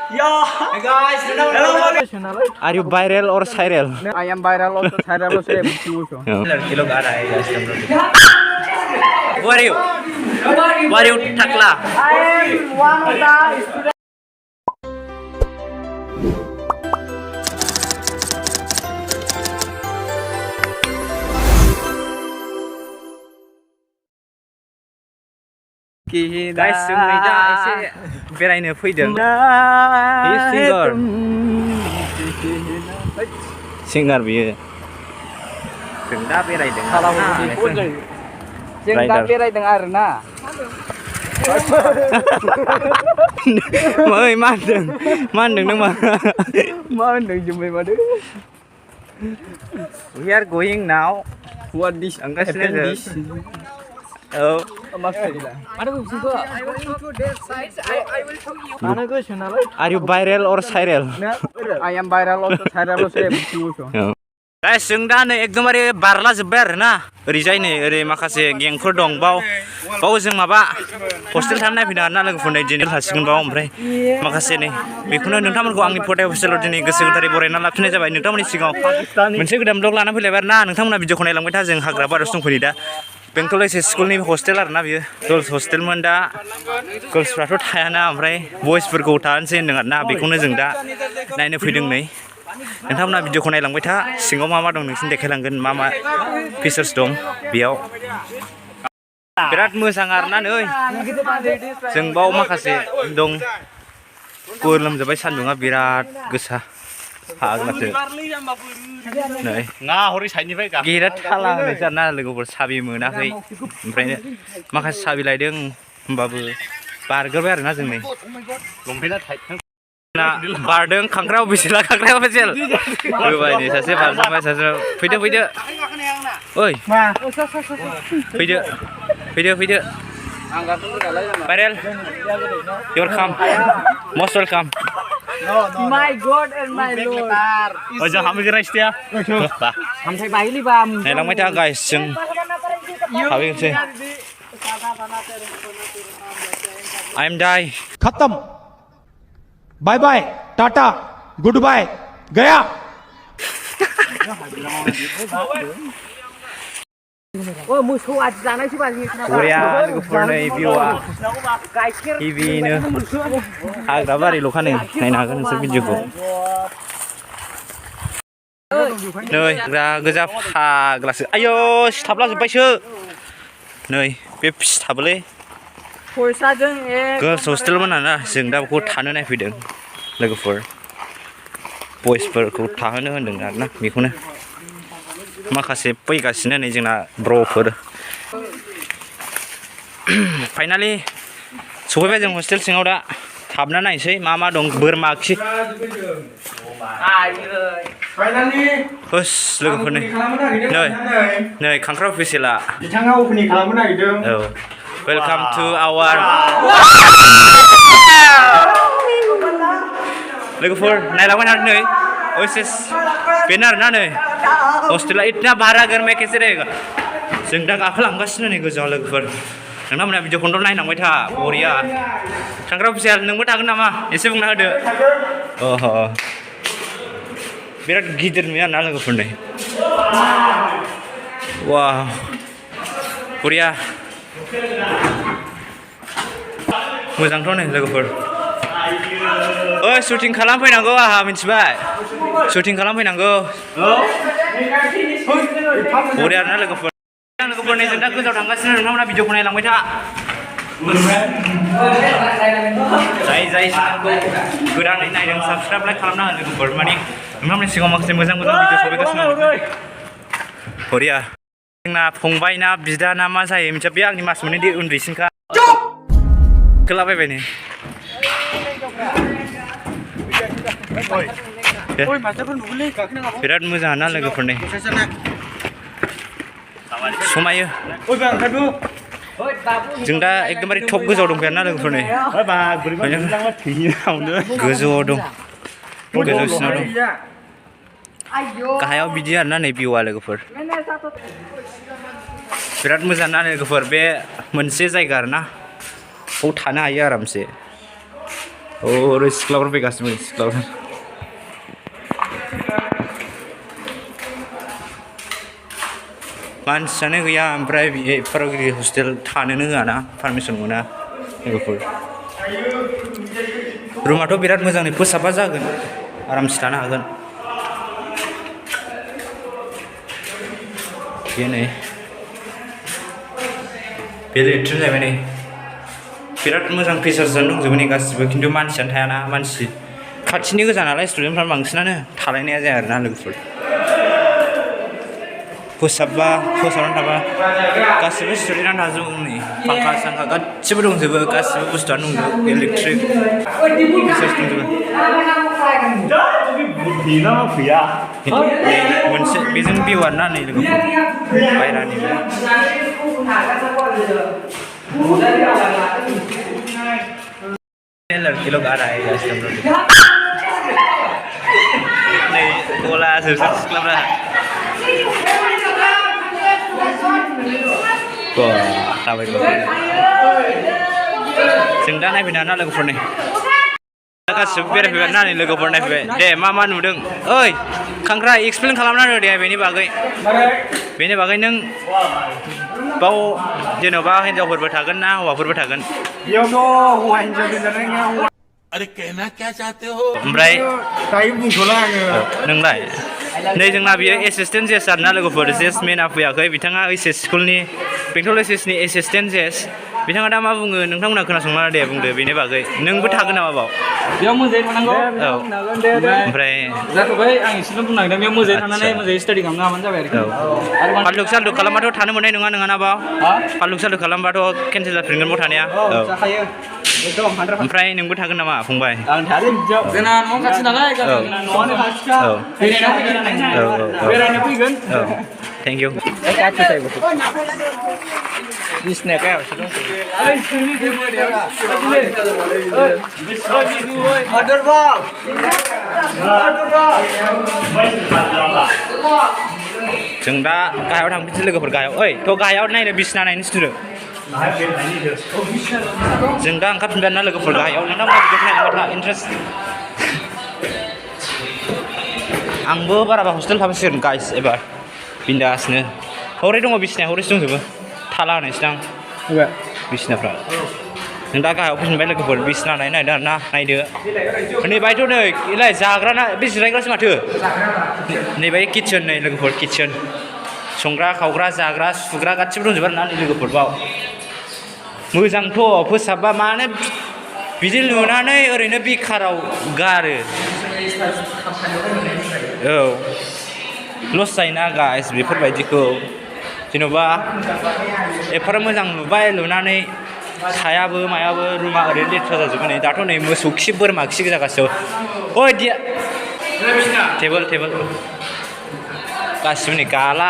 Hey guys, Are you viral or viral? I am viral also, viral also. ये लोग आ रहा है guys Who are you? Who are you, Takla? I am one of the students. Guys, जों नै दा एसे बेरायनो फैदों। सिंगार बियो। जों दा बेरायदों। जों दा बेरायदों आरोना। ओइ मा होनदों नों मा होनदों जुमै मादो? We are going now. What this? Oh. Are you viral or viral? I am viral also, viral also. Guys, जों दा नै एकदमबारे बारला जोब्बाय आरोना ओरैजाय नै ओरै माखासे गेंफोर दं बाव जों माबा हस्टेल थानो नायफैदों आरोना लोगोफोरनो दिनै थासिगोन बाव ओमफ्राय माखासे नै बेखौनो नोंथांमोनखौ आंनि फटाय हस्टेलाव दिनै गोसो गोथारै बरायना लाखिनाय जाबाय नोंथांमोननि सिगाङाव मोनसे गोदान ब्लग लाना फैलायबाय आरोना नोंथांमोना भिडिअखौ नायलांबाय था जों हाग्रा बारियावसो दंफैयो दा बेंटल एस स्कुलनि हस्टेल आरोना बियो गर्ल्स हस्टेलमोन दा गर्ल्सफ्राथ' थायाना ओमफ्राय बयसफोरखौ थानोसै होनदों आरोना बेखौनो जों दा नायनो फैदों नै नोंथांमोना भिडिअखौ नायलांबाय था सिङाव मा दं नोंसिनो देखायलांगोन मा फिचार्स दं बेयाव बिराद मोजां आरोना नै जों बाव माखासे दं गोलोमजोब्बाय सान्दुङा बिराद गोसा फाग्लासो नै गेटआ थाला होननायसो आरोना लोगोफोर साबि मोनाखै ओमफ्रायनो माखासे साबि लायदों होमबाबो बारग्रोबाय आरोना जों नै बारदों खांख्रायाव बेसेला खांख्रायाव बेसेल होबाय नै सासे बारजोब्बाय सासे फैदो ओइ फैदो viral you're come most welcome My God and my Lord. जों हामगोन रायस्टिया हामथाय बायलै बा नायलांबाय था गाइस जों हाबैनोसै I am die खत्म बाय बाय टाटा गुड बाय गया ओ मोसौ आदि जानायसो बाजि बरिया लोगोफोर नै भिउआ गिबिनो हाग्रा बारिल'खा नै नायनो हागोन नोंसोर भिडिअखौ नै हाग्रा गोजा फाग्लासो आयौ सिथाबला जोब्बायसो नै बे फिथाबोलै फैसाजों गर्ल्स हस्टेलमोन आरोना जों दा बेखौ थानो नायफैदों लोगोफोर बयसफोरखौ थाहोनो होनदों आरोना बेखौनो माखासे फैगासिनो नै जोंना ब्र'फोर फाइनालि सफैबाय जों हस्टेल सिङाव दा हाबना नायनोसै मा दं बोरमा खि होस लोगोफोर नै खांख्राव फेसेला बिथाङा अपेनिं खालामनो नागिरदों औ वेलकाम टु आवार लोगोफोर नायलांबाय थादों नै ओइसेस बेनो आरोना नै हस्टेला इतना भारा घर में कैसे रहेगा जों दा गाखोलांगासिनो नै गोजौआव लोगोफोर नोंथांमोना भिडिअखौनो नायलांबाय था बरिया खांख्राव फेसेल नोंबो थागोन नामा एसे बुंना होदो अह बिराद गिदिर नुयो आरोना लोगोफोर नै वाव बरिया मोजांथ' नै लोगोफोर ओइ शुटिं खालामफैनांगौ आंहा मिथिबाय शुटिं खालामफैनांगौ बरिया आरोना लोगोफोर नै जों दा गोजाव थांगासिनो नोंथांमोना भिडिअखौ नायलांबाय था जाय चेनेलखौ गोदानै नायदों साबस्क्राइब लाइक खालामना हो लोगोफोर माने नोंथांमोननि सिगाङाव माखासे मोजां भिडिअ सफैगासिनो बरिया जोंना फंबाय ना बिदा ना मा जायो मिथिया बे आंनि मास मोननै उन्दैसिनखा खोलाबायबाय नै बिराद मोजां ना लोगोफोर नै समायो जों दा एकदमबारे टप गोजौआव दंफैयो ना लोगोफोर नै गोजौआव दं गोजौसिनाव दं गाहायाव बिदि आरोना नै भिउआ लोगोफोर बिराद मोजां ना लोगोफोर बे मोनसे जायगा आरोना बाव थानो हायो आरामसे Oh, Desclaimer pegas nih, Desclaimer. Mansane gaya, ompray pergi hostel थानोनो होआना permission मोना लोगोफोर. Rumaथ' बिराद मोजांनि फोसाबा जागोन आरामसे थानो हागोन. बेनो बे लेट्रिन जाबाय नै बिराद मोजां फिचार्सआनो दंजोबो नै गासिबो खिन्थु मानसियानो थायाना मानसि खाथिनि गोजा नालाय स्टुडेन्टफ्रा बांसिनानो थालायनाया जाया आरोना लोगोफोर फोसाबनानै थाबा गासिबो स्टुडेन्टआनो थाजोबो नै फांखा सांखा गासिबो दंजोबो गासिबो बुस्थुआनो दंजोबो इलेक्ट्रिक फिचार्स दंजोबो मोनसे बेजों भिउ आरोना नै लोगोफोर बायरानि लड़के लोग आ रहा है गाइस हम लोग नहीं बोला सब्सक्राइब रहा tabai जों दा नायफैनो ना लोगोफोरनि गासिबो बेरायफैबाय ना नै लोगोफोर नायफैबाय दे मा नुदों ओइ खांख्रा एक्सप्लेन खालामना होदो दे बेनि बागै नों बाव जेनेबा हिनजावफोरबो थागोन ना हौवाफोरबो थागोन बेयावथ' हौवा हिनजाव दोनजानाय नङा अरे कहना क्या चाहते हो ओमफ्राय दायो बुंथ'ला आङो नोंलाय नै जोंना बियो एसिस्टेन्ट जेस आरोना लोगोफोर जेस मेना फैयाखै बिथाङा ओइचएस स्कुलनि बेंटल ओइचएसनि एसिस्टेन्ट जेस बिथाङा दा मा बुङो नोंथांमोना खोनासंना दे बुंदो बेनि बागै नोंबो थागोन नामा बाव बेयाव मोजाङै थानांगौ औ ओमफ्राय जाथ'बाय आं एसेल' बुंनो नागिरदों बेयाव मोजाङै थानानै मोजाङै स्टाडि खालामनो हाबानो जाबाय आरो फालुक सालुक खालामबाथ' थानो मोननाय नङा ना बाव फालुक सालुक खालामबाथ' केन्सेल जाफिनगोन बाव थानाया जाखायो एकदम ओमफ्राय नोंबो थागोन नामा फंबाय आं थागोन बिदियाव जोंना न'आव खाथि नालाय न'आनो खाथिखा बेरायनो फैगोन थेंक इउ बिसनाया गायावसो जों दा गाहायाव थांफिनसै लोगोफोर गाहायाव ओइ थ' गाहायाव नायनो बिसना नायनो स्टुडिअ जों दा ओंखारफिनबाय ना लोगोफोर गाहायाव नोंथांमोना भिडिअखौ नायनो था इन्टारेस्ट आंबो बाराबा हस्टेल थाफैसिगोन गाइस एबार बिन्दासनो हरै दङ बिसनाया हरैसो दंजोबो थाला होनायसै आं बिसनाफ्रा नों दा गाहायाव फैफिनबाय लोगोफोर बिसना नायदो आरोना नायदो नैबायथ' नै एलाय जाग्राना बे जिरायग्रासो माथो नैबाय किटचेन नै लोगोफोर किटचेन संग्रा खावग्रा जाग्रा सुग्रा गासिबो दंजोबो आरोना नै लोगोफोर बाव मोजांथ' फोसाबबा मानो बिदि लुनानै ओरैनो बेखाराव गारो औ लस जायोना गाइस बेफोरबायदिखौ जेन'बा एफाराब मोजां लुनानै सायाबो मायाबो रुमा ओरैनो लेथ्रा जाजोबो नै दाथ' नै मोसौ खि बोरमा खि गोजा गासिबो ओइ दिया टेबोल गासिबो नै गाला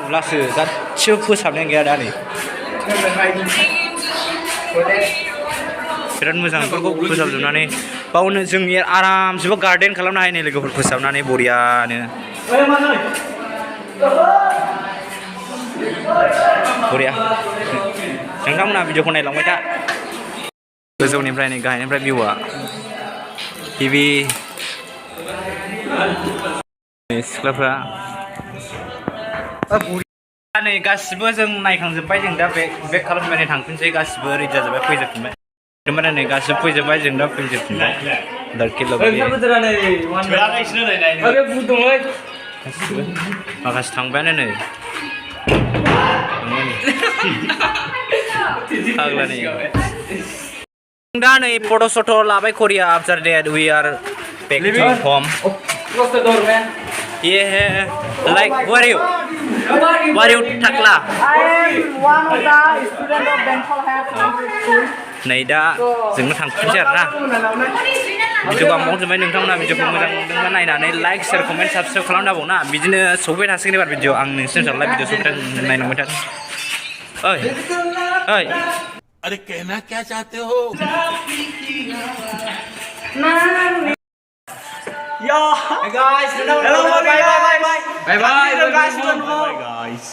गुलासो गासिबो फोसाबनाय गैया दा नै बिराद मोजां बेफोरखौ फोसाबजोबनानै बावनो जोंनि आरामसेबो गार्डेन खालामनो हायो नै लोगोफोर फोसाबनानै बरियानो बरिया नोंथांमोना भिडिअखौ नायलांबाय था गोजौनिफ्राय नै गाहायनिफ्राय भिउआ टिभि सिख्लाफ्रा नै गासिबो जों नायखांजोब्बाय जों दा बेक खालामनानै थांफिनसै गासिबो रेडि जाजोब्बाय फैजोबफिनबाय ओमफ्राय नै गासिबो फैजोब्बाय जों दा फैजोबफिनबाय लड़के लोग माखासे थांबायानो नै दा नै फट' सट' लाबाय करिया after that we are back to home ये है लाइक वेयर यू टाकला I am one of the students of Bangkok School. नै दा जोंनो थांफिनसै आरोना भिडिअखौ आं बावजोब्बाय नोंथांमोना भिडिअखौ मोजां मोनदोंबा नायनानै लाइक शेयार कमेन्ट साबसक्राइब खालामनांगौना बिदिनो सौफैबाय थासिगोन एबार भिडिअ आं नोंसोरनि लाइभ भिडिअ सौफैदों नायलांबाय था ओइ अरे कहना क्या चाहते हो Yo, hey guys, hello, bye guys.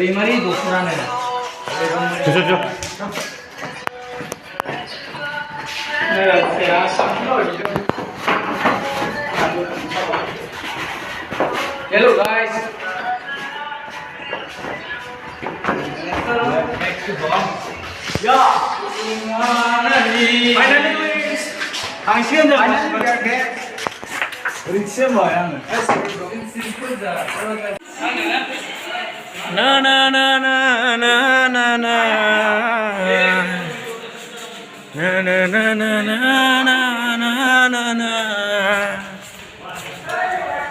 Mari dokuran ya. Hello guys. Ya. Finally wins. Angsian dah. Rinse bayang. Na na na na na na na na na na na na